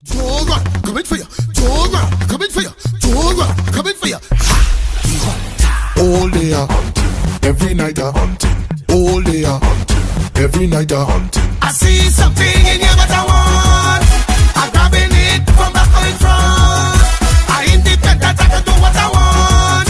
Joran, coming for you. Joran, coming for you. Joran, coming for you. All day every night all day every night I see something in you that I want. I'm grabbing it from back or in front. I independent, I can do what I want.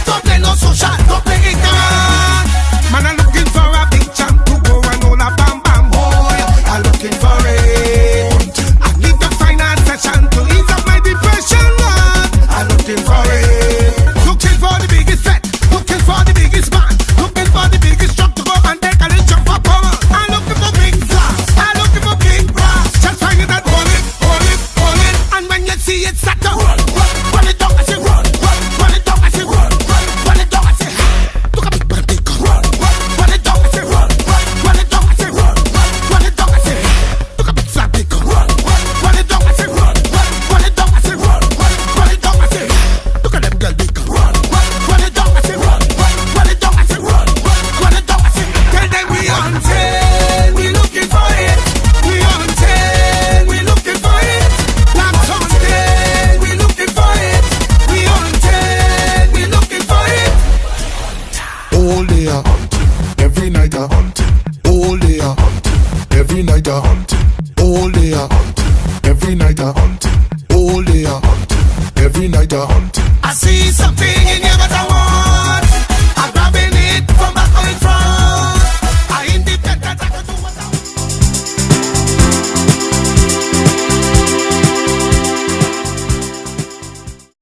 Don't play no social, don't play ignorant. Man, I'm looking for a big champ to go and hold a bam bam boy. I'm looking for it. I need to find a session to ease up my depression. I'm looking for it. Looking for the biggest set, looking for the biggest man, looking for the biggest truck to go and take a little jump up on. I'm looking for big flash, I'm looking for big brass. Just find it that hold it, hold it, hold it. And when you see it start to run, run it down, I say run, run it down, I say run, run it down, I say look at big man, big gun. Run it down, I say run, run it down, I say run, run it down, I say look at big flat, big gun. Run it down, I say run, run it down, I say run, run it down, I say look at them girl, big gun. Run it down, I say run, run it down, I say run, run it down, I say tell them we hunting, we looking for it, we hunting, we looking for it, lambs hunting, we looking for it, we hunting, we looking for it. all day every night all day every night all day every night